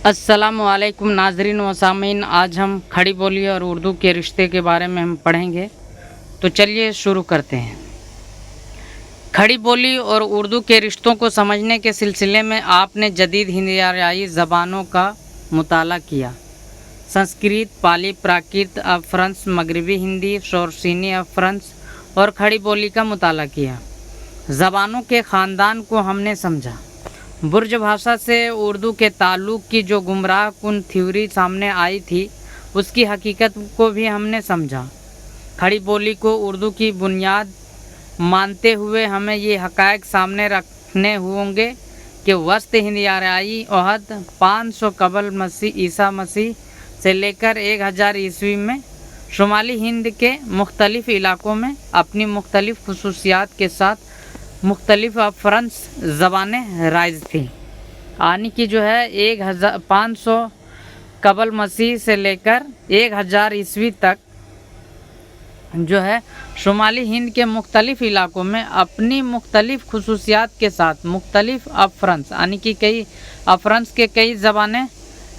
अस्सलामुअलैकुम नाज़रीन व सामीन। आज हम खड़ी बोली और उर्दू के रिश्ते के बारे में हम पढ़ेंगे, तो चलिए शुरू करते हैं। खड़ी बोली और उर्दू के रिश्तों को समझने के सिलसिले में आपने जदीद हिंदी ज़बानों का मुताला किया। संस्कृत, पाली, प्राकृत, फ्रांस, मगरबी हिंदी, शोरसीनी, फ्रांस और खड़ी बोली का मुताला किया। ज़बानों के ख़ानदान को हमने समझा। बुर्ज भाषा से उर्दू के ताल्लुक़ की जो गुमराह कुन थ्योरी सामने आई थी, उसकी हकीकत को भी हमने समझा। खड़ी बोली को उर्दू की बुनियाद मानते हुए हमें ये हक़ाइक़ सामने रखने होंगे कि वस्त हिंदी आरियाई ओहद 500 कबल मसीह ईसा मसीह से लेकर 1000 ईस्वी में शुमाली हिंद के मुख्तलिफ़ इलाक़ों में अपनी मुख्तलिफ़ खुसूसियात के साथ मुख्तलिफ़ फ्रांस ज़बानें राइज थी। यानी कि जो है 1500 कबल मसीह से लेकर 1000 ईस्वी तक जो है शुमाली हिंद के मुख्तलिफ़ इलाक़ों में अपनी मुख्तलिफ़ खुसूसियात के साथ मुख्तलिफ़ फ्रांस यानी कि कई फ्रांस के कई ज़बानें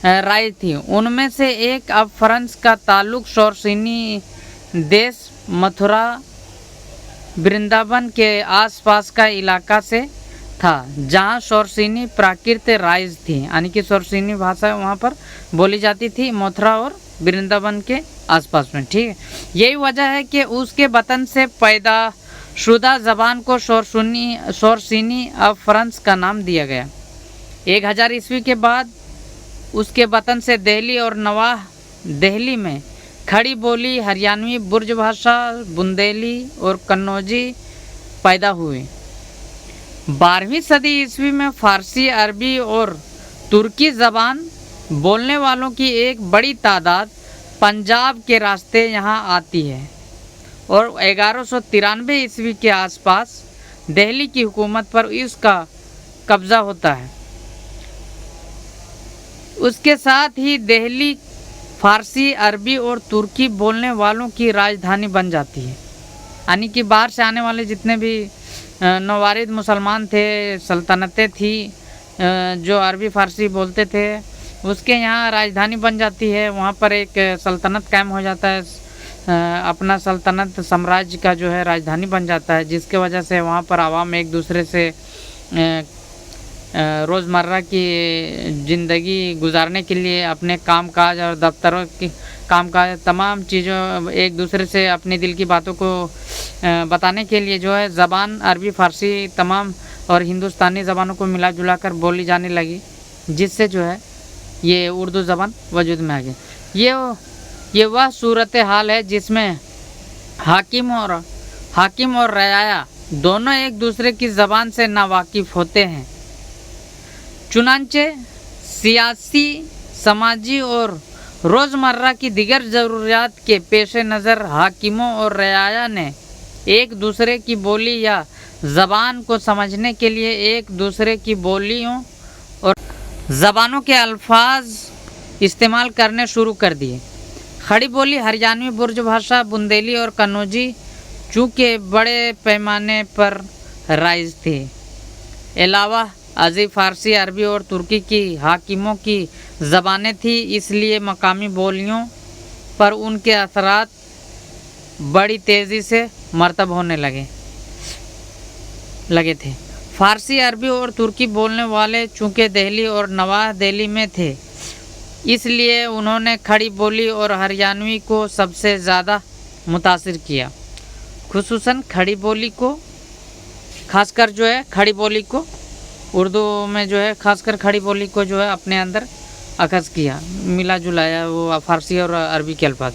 राइज थी। उनमें से एक फ्रांस का ताल्लुक़ शोरसीनी देश, मथुरा, वृंदावन के आसपास का इलाका से था, जहाँ शोरसीनी प्राकृत राइज थी, यानी कि शोरसीनी भाषा वहाँ पर बोली जाती थी मथुरा और वृंदावन के आसपास में। ठीक है, यही वजह है कि उसके वतन से पैदा शुदा ज़बान को शोरसीनी फ्रांस का नाम दिया गया। 1000 ईस्वी के बाद उसके वतन से दिल्ली और नवाह दिल्ली में खड़ी बोली, हरियाणवी, बुर्ज भाषा, बुंदेली और कन्नौजी पैदा हुए। 12वीं सदी ईस्वी में फ़ारसी, अरबी और तुर्की ज़बान बोलने वालों की एक बड़ी तादाद पंजाब के रास्ते यहाँ आती है और 1193 ईस्वी के आसपास दिल्ली की हुकूमत पर इसका कब्ज़ा होता है। उसके साथ ही दिल्ली फ़ारसी, अरबी और तुर्की बोलने वालों की राजधानी बन जाती है। यानी कि बाहर से आने वाले जितने भी नवारिद मुसलमान थे, सल्तनतें थी जो अरबी फ़ारसी बोलते थे, उसके यहाँ राजधानी बन जाती है। वहाँ पर एक सल्तनत कायम हो जाता है, अपना सल्तनत साम्राज्य का जो है राजधानी बन जाता है, जिसके वजह से वहाँ पर आवाम एक दूसरे से रोज़मर्रा की ज़िंदगी गुजारने के लिए अपने कामकाज और दफ्तरों की कामकाज तमाम चीज़ों एक दूसरे से अपने दिल की बातों को बताने के लिए जो है ज़बान अरबी, फ़ारसी तमाम और हिंदुस्तानी ज़बानों को मिला जुला कर बोली जाने लगी, जिससे जो है ये उर्दू ज़बान वजूद में आ गई। ये वह सूरत हाल है जिसमें हाकिम और रयाया दोनों एक दूसरे की ज़बान से नावाकिफ़ होते हैं। चुनांचे सियासी, समाजी और रोज़मर्रा की दिगर ज़रूरियात के पेश नज़र हाकिमों और रयाया ने एक दूसरे की बोली या ज़बान को समझने के लिए एक दूसरे की बोलियों और ज़बानों के अल्फाज इस्तेमाल करने शुरू कर दिए। खड़ी बोली, हरियाणवी, बुर्ज भाषा, बुंदेली और कन्नौजी चूँकि बड़े पैमाने पर राइज थे, अलावा अज़ी फ़ारसी, अरबी और तुर्की की हाकिमों की ज़बानें थी, इसलिए मकामी बोलियों पर उनके असरात बड़ी तेज़ी से मरतब होने लगे थे। फ़ारसी, अरबी और तुर्की बोलने वाले चूँकि दिल्ली और नवाह दिल्ली में थे, इसलिए उन्होंने खड़ी बोली और हरियाणवी को सबसे ज़्यादा मुतासिर किया। खुसूसन खड़ी बोली को, खासकर जो है खड़ी बोली को उर्दू में जो है खासकर खड़ी बोली को जो है अपने अंदर अखज़ किया, मिला जुलाया वो फ़ारसी और अरबी के अल्फाज,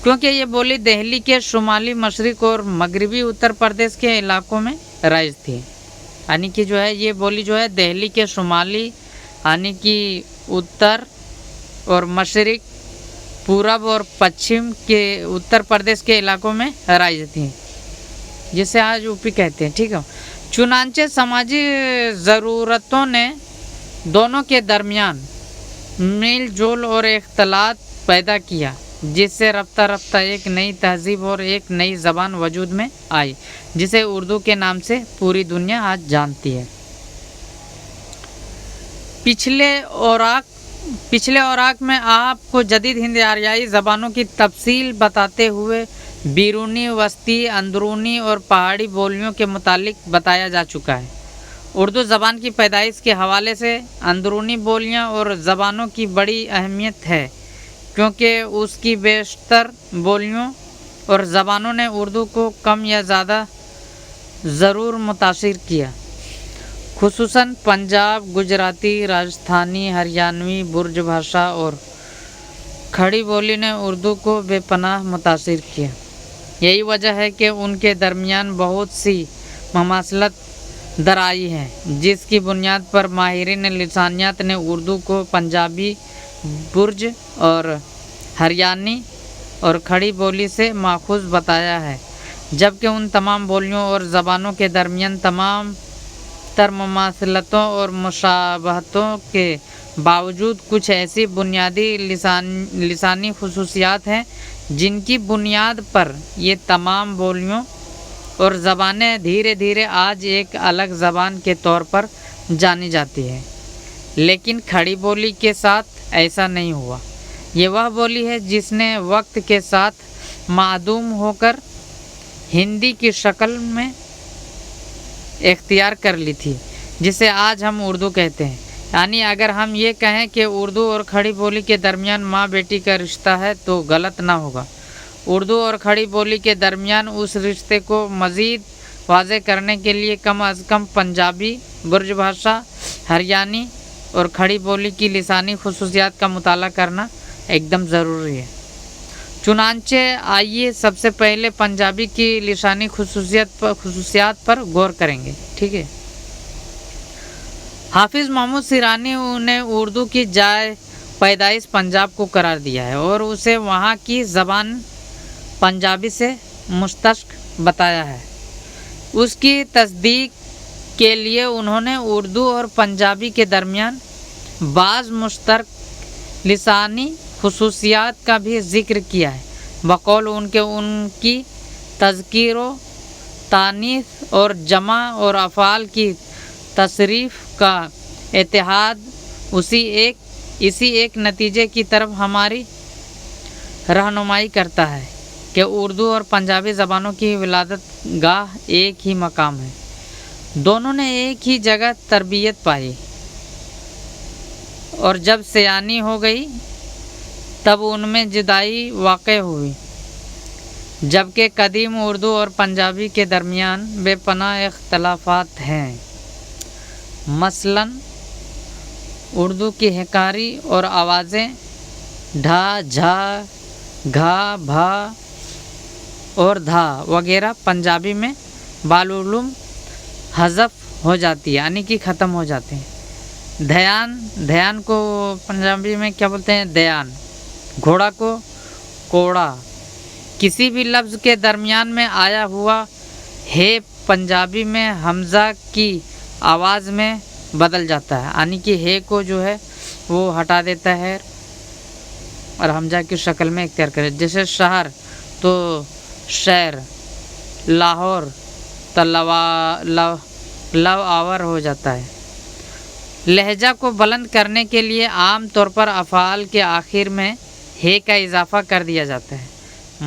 क्योंकि ये बोली दिल्ली के शुमाली, मशरिक़ और मगरबी उत्तर प्रदेश के इलाक़ों में राइज थी। यानी कि जो है ये बोली जो है दिल्ली के शुमाली यानी कि उत्तर और मशरिक़, पूरब और पश्चिम के उत्तर प्रदेश के इलाक़ों में राइज थी, जिसे आज यूपी कहते हैं। ठीक है, चुनांचे समाजी ज़रूरतों ने दोनों के दरमियान मेल जोल और इख्तलात पैदा किया, जिससे रफ्ता रफ्ता एक नई तहज़ीब और एक नई ज़बान वजूद में आई, जिसे उर्दू के नाम से पूरी दुनिया आज जानती है। पिछले औराक पिछले औराक में आपको जदीद हिंद आरियाई ज़बानों की तफसील बताते हुए बैरूनी, वस्ती, अंदरूनी और पहाड़ी बोलियों के मुतालिक बताया जा चुका है। उर्दू ज़बान की पैदाइश के हवाले से अंदरूनी बोलियां और ज़बानों की बड़ी अहमियत है, क्योंकि उसकी बेशतर बोलियों और ज़बानों ने उर्दू को कम या ज़्यादा ज़रूर मुतासिर किया। खुसूसन पंजाब, गुजराती, राजस्थानी, हरियाणवी, बुर्ज भाषा और खड़ी बोली ने उर्दू को बेपनाह मुतासिर किया। यही वजह है कि उनके दरमियान बहुत सी ममासलत दर आई है, जिसकी बुनियाद पर माहिरीन लिसानियात ने उर्दू को पंजाबी, बुर्ज और हरियाणी और खड़ी बोली से माखूज़ बताया है, जबकि उन तमाम बोलियों और ज़बानों के दरमियान तमाम तर ममासलतों और मुशाबहतों के बावजूद कुछ ऐसी बुनियादी लिसानी खुसूसियात हैं जिनकी बुनियाद पर ये तमाम बोलियों और ज़बानें धीरे धीरे आज एक अलग ज़बान के तौर पर जानी जाती है। लेकिन खड़ी बोली के साथ ऐसा नहीं हुआ। ये वह बोली है जिसने वक्त के साथ मादूम होकर हिंदी की शक्ल में इख्तियार कर ली थी, जिसे आज हम उर्दू कहते हैं। यानी अगर हम ये कहें कि उर्दू और खड़ी बोली के दरमियान माँ बेटी का रिश्ता है तो गलत ना होगा। उर्दू और खड़ी बोली के दरमियान उस रिश्ते को मज़ीद वाज़े करने के लिए कम अज़ कम पंजाबी, बुर्ज भाषा, हरियाणी और खड़ी बोली की लिसानी खुसूसियात का मुताला करना एकदम ज़रूरी है। चुनांचे आइए सबसे पहले पंजाबी की लिसानी खुसूसियात पर गौर करेंगे। ठीक है। हाफिज़ महमूद सिरानी ने उर्दू की जाए पैदाइश पंजाब को करार दिया है और उसे वहाँ की ज़बान पंजाबी से मुस्तश्क बताया है। उसकी तस्दीक के लिए उन्होंने उर्दू और पंजाबी के दरमियान बाज़ मुश्तरक लिसानी खुसूसियात का भी ज़िक्र किया है। बकौल उनकी तज़कीर व तानीस और जमा और अफ़ाल की तसरीफ़ का इत्तेहाद इसी एक नतीजे की तरफ हमारी रहनुमाई करता है कि उर्दू और पंजाबी ज़बानों की विलादत गाह एक ही मकाम है। दोनों ने एक ही जगह तरबियत पाई और जब सयानी हो गई तब उनमें जुदाई वाक़ई हुई। जबकि कदीम उर्दू और पंजाबी के दरमियान बेपनाह इख्तलाफात हैं। मसलन उर्दू की हिकारी और आवाज़ें ढा, झा, घा, भा और धा वगैरह पंजाबी में बालुलुम हज़फ हो जाती है, यानी कि ख़त्म हो जाते हैं। ध्यान को पंजाबी में क्या बोलते हैं? दयान। घोड़ा को कोड़ा। किसी भी लफ्ज़ के दरमियान में आया हुआ है पंजाबी में हमज़ा की आवाज़ में बदल जाता है, यानी कि है को जो है वो हटा देता है और हमज़ा की शक्ल में इख्तियार करे। जैसे शहर तो शहर, लाहौर तो लव आवर हो जाता है। लहजा को बुलंद करने के लिए आम तौर पर अफ़ाल के आखिर में है का इजाफ़ा कर दिया जाता है।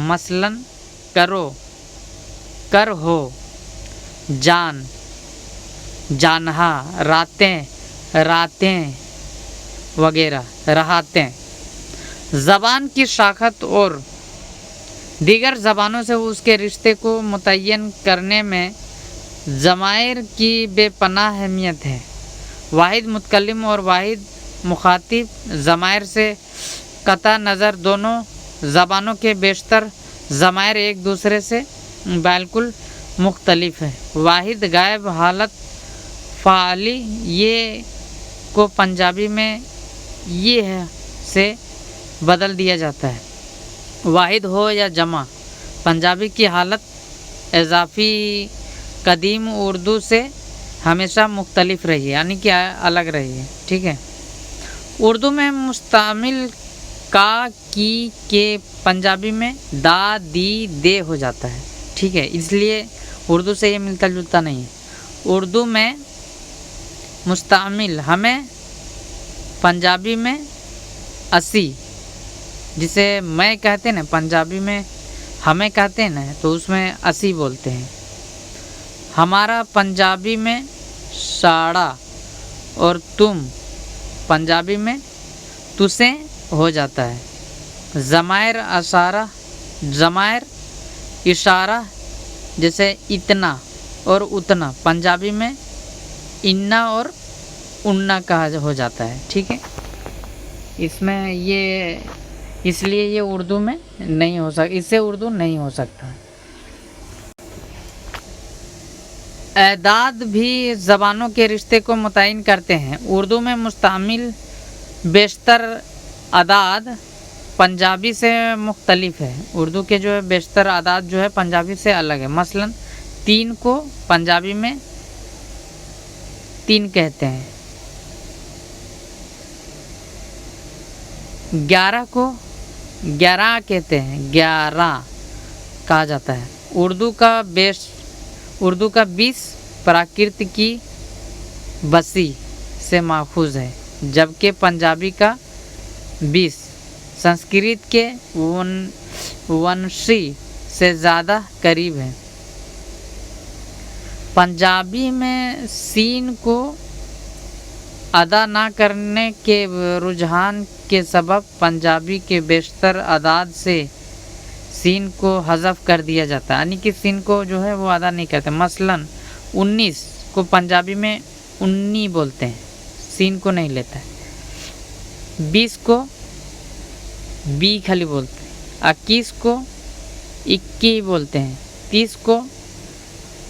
मसलन करो, कर हो, जान, जानहा, रातें, रातें वगैरह, रहातें। ज़बान की शाखत और दीगर ज़बानों से उसके रिश्ते को मुतय्यन करने में ज़माइर की बेपनाह अहमियत है। वाहिद मुतकल्लिम और वाहिद मुखातिब ज़माइर से कता नज़र दोनों ज़बानों के बेशतर ज़माइर एक दूसरे से बिल्कुल मुख्तलिफ है। वाहिद गायब हालत फ़ाली ये को पंजाबी में ये है से बदल दिया जाता है। वाहिद हो या जमा पंजाबी की हालत इजाफ़ी कदीम उर्दू से हमेशा मुख्तलिफ रही है, यानी कि अलग रही है। ठीक है। उर्दू में मुस्तमिल का, की, के पंजाबी में दा, दी, दे हो जाता है। ठीक है। इसलिए उर्दू से ये मिलता जुलता नहीं है। उर्दू में मुस्तमिल हमें पंजाबी में असी, जिसे मैं कहते हैं ना, पंजाबी में हमें कहते हैं ना, तो उसमें असी बोलते हैं। हमारा पंजाबी में साड़ा और तुम पंजाबी में तुसे हो जाता है। ज़मायर इशारा जैसे इतना और उतना पंजाबी में इन्ना और उन्ना कहा हो जाता है। ठीक है, इसमें ये इसलिए ये उर्दू में नहीं हो सकता, इससे उर्दू नहीं हो सकता। एदाद भी ज़बानों के रिश्ते को मुतय्यन करते हैं। उर्दू में मुस्तमिल बेशतर अदाद पंजाबी से मुख्तलिफ है। उर्दू के जो है बेशतर अदाद जो है पंजाबी से अलग है। मसलन 3 को पंजाबी में 3 कहते हैं, 11 को 11 कहते हैं, 11 कहा जाता है। उर्दू का 20 प्राकृत की बसी से माखूज है, जबकि पंजाबी का 20 संस्कृत के वंशी से ज़्यादा करीब है। पंजाबी में सीन को अदा ना करने के रुझान के सबब पंजाबी के बेशतर अदाद से सीन को हज़फ कर दिया जाता है, यानी कि सीन को जो है वो अदा नहीं करते। मसलन 19 को पंजाबी में 19 बोलते हैं, सीन को नहीं लेता है। 20 को बी खाली बोलते हैं। 21 को 21 बोलते हैं। 30 को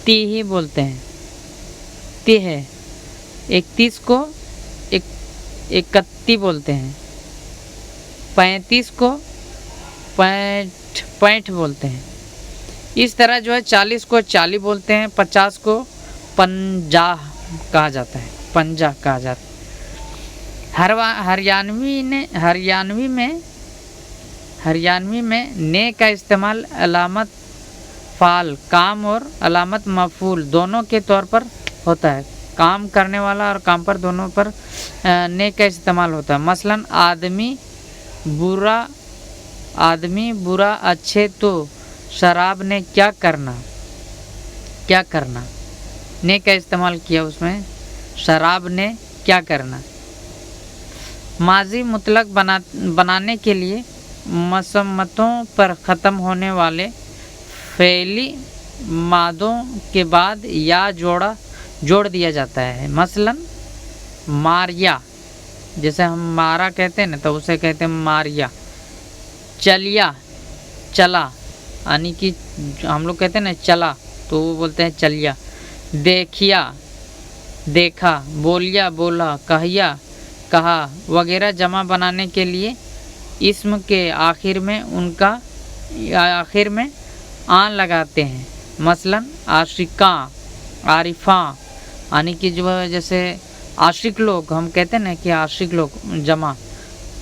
ती ही बोलते हैं, ती है। 31 को 31 बोलते हैं। 35 को 65 बोलते हैं। इस तरह जो है 40 को 40 बोलते हैं। 50 को पंजाह कहा जाता है, पंजा कहा जाता है। हरियाणवी में ने का इस्तेमाल अलामत फ़ाल काम और अलामत मफ़ूल दोनों के तौर पर होता है। काम करने वाला और काम पर दोनों पर ने का इस्तेमाल होता है। मसलन आदमी बुरा अच्छे तो शराब ने क्या करना ने का इस्तेमाल किया, उसमें शराब ने क्या करना। माजी मुतलक बनाने के लिए मसम्मतों पर ख़त्म होने वाले फ़ेली मादों के बाद या जोड़ दिया जाता है। मसलन मारिया, जैसे हम मारा कहते हैं ना, तो उसे कहते हैं मारिया। चलिया, चला, यानी कि हम लोग कहते हैं ना चला, तो वो बोलते हैं चलिया। देखिया, देखा। बोलिया, बोला। कहिया, कहा वगैरह जमा बनाने के लिए इस्म के आखिर में आन लगाते हैं। मसलन आशिका, आरिफा, यानी कि जो जैसे आशिक लोग हम कहते हैं ना कि आशिक लोग जमा,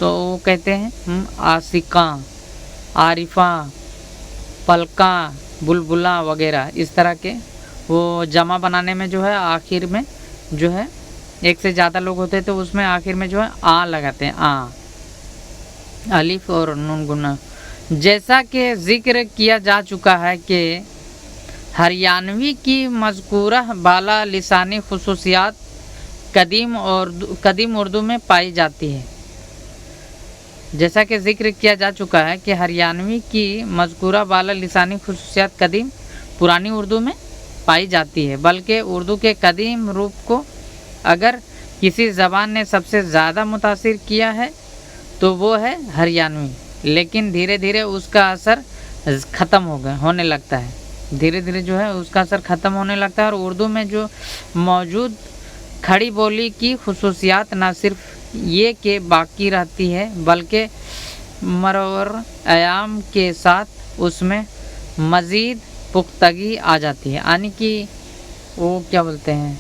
तो वो कहते हैं आशिका, आरिफा, पलका, बुलबुला वगैरह। इस तरह के वो जमा बनाने में जो है आखिर में जो है एक से ज़्यादा लोग होते हैं, तो उसमें आखिर में जो है आ लगाते हैं, आ, अलिफ और नून गुना। जैसा कि ज़िक्र किया जा चुका है कि हरियाणवी की मज़कूरा बाला लिसानी खुसूसियात कदीम उर्दू में पाई जाती है। जैसा कि ज़िक्र किया जा चुका है कि हरियाणवी की मज़कूरा बाला लिसानी खुसूसियात कदीम पुरानी उर्दू में पाई जाती है, बल्कि उर्दू के कदीम रूप को अगर किसी ज़बान ने सबसे ज़्यादा मुतासिर किया है तो वो है हरियाणवी, लेकिन धीरे धीरे उसका असर ख़त्म होने लगता है। धीरे धीरे जो है उसका असर ख़त्म होने लगता है और उर्दू में जो मौजूद खड़ी बोली की खुसूसियात न सिर्फ ये कि बाकी रहती है, बल्कि मरवर आयाम के साथ उसमें मज़ीद पुख्तगी आ जाती है। यानी कि वो क्या बोलते हैं,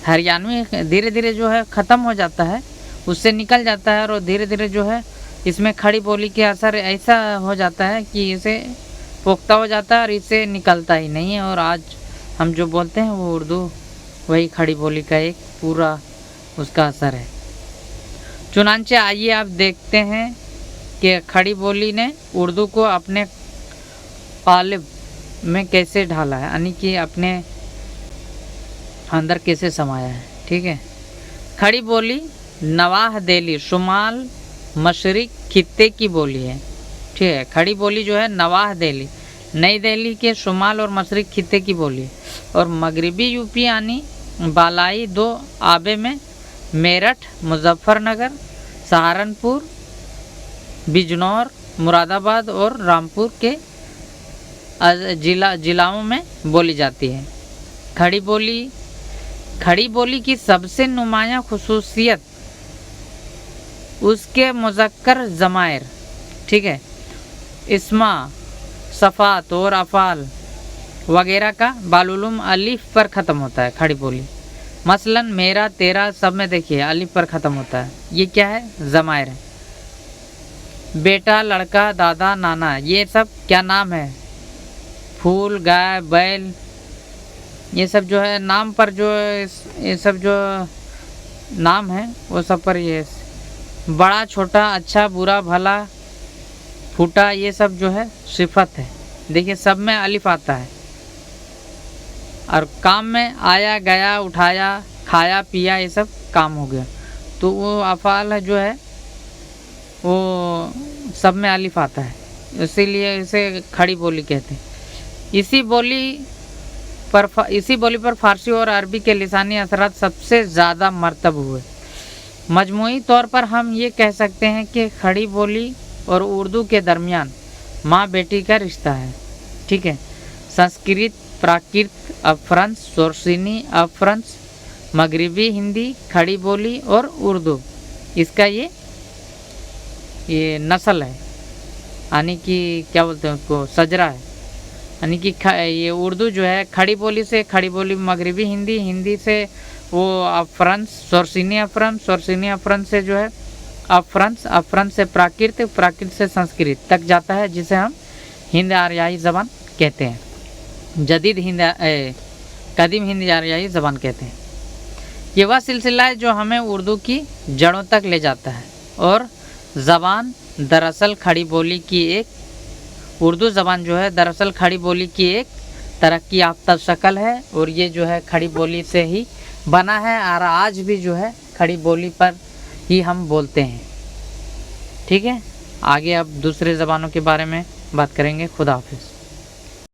हरियाणवी धीरे धीरे जो है ख़त्म हो जाता है, उससे निकल जाता है और धीरे धीरे जो है इसमें खड़ी बोली के असर ऐसा हो जाता है कि इसे पुख्ता हो जाता है और इससे निकलता ही नहीं है। और आज हम जो बोलते हैं वो उर्दू वही खड़ी बोली का एक पूरा उसका असर है। चुनांचे आइए आप देखते हैं कि खड़ी बोली ने उर्दू को अपने कालिब में कैसे ढाला है, यानी कि अपने अंदर कैसे समाया है। ठीक है, खड़ी बोली नवाह दिल्ली शुमाल मशरिक खित्ते की बोली है। ठीक है, खड़ी बोली जो है नवाह दिल्ली नई दिल्ली के शुमाल और मशरिक खित्ते की बोली है, और मगरबी यूपी यानी बालाई दो आबे में मेरठ, मुजफ्फरनगर, सहारनपुर, बिजनौर, मुरादाबाद और रामपुर के जिलाओं में बोली जाती है। खड़ी बोली की सबसे नुमायां खुसूसियत उसके मुज़क्कर ज़मायर, ठीक है, इस्मा, सफ़ात और अफ़ाल वगैरह का बालुलुम अलिफ पर ख़त्म होता है। खड़ी बोली मसलन मेरा, तेरा, सब में देखिए अलिफ पर ख़त्म होता है। ये क्या है? ज़मायर है। बेटा, लड़का, दादा, नाना, ये सब क्या नाम है? फूल, गाय, बैल, ये सब जो है नाम पर जो ये सब जो नाम है वो सब पर ये बड़ा, छोटा, अच्छा, बुरा, भला, फूटा, ये सब जो है सिफत है। देखिए सब में अलिफ आता है। और काम में आया, गया, उठाया, खाया, पिया, ये सब काम हो गया। तो वो अफ़ाल जो है वो सब में अलिफ आता है, इसीलिए इसे खड़ी बोली कहते हैं। इसी बोली पर फ़ारसी और अरबी के लिसानी असरात सबसे ज़्यादा मरतब हुए। मजमूई तौर पर हम ये कह सकते हैं कि खड़ी बोली और उर्दू के दरमियान माँ बेटी का रिश्ता है। ठीक है, संस्कृत, प्राकृत, अफ़्रांस, सोर्सिनी, अफ़्रांस, मगरिबी हिंदी, खड़ी बोली और उर्दू, इसका ये नस्ल है, यानी कि क्या बोलते हैं उसको, सजरा है। यानी कि ये उर्दू जो है खड़ी बोली से, खड़ी बोली मगरिबी हिंदी, हिंदी से वो अफ़्रांस, सोर्सिनी अफ़्रांस, सोर्सिनी अफ़्रांस से जो है अफ़्रांस, अफ़्रांस से प्राकृत, प्राकृत से संस्कृत तक जाता है, जिसे हम हिंद आर्याई ज़बान कहते हैं, कदीम हिंद आर्याई ज़बान कहते हैं। ये वह सिलसिला है जो हमें उर्दू की जड़ों तक ले जाता है। और ज़बान दरअसल खड़ी बोली की एक उर्दू ज़बान जो है दरअसल खड़ी बोली की एक तरक्की याफ्ता शक्ल है, और ये जो है खड़ी बोली से ही बना है, और आज भी जो है खड़ी बोली पर ही हम बोलते हैं। ठीक है, आगे अब दूसरे ज़बानों के बारे में बात करेंगे। खुदा हाफिज़।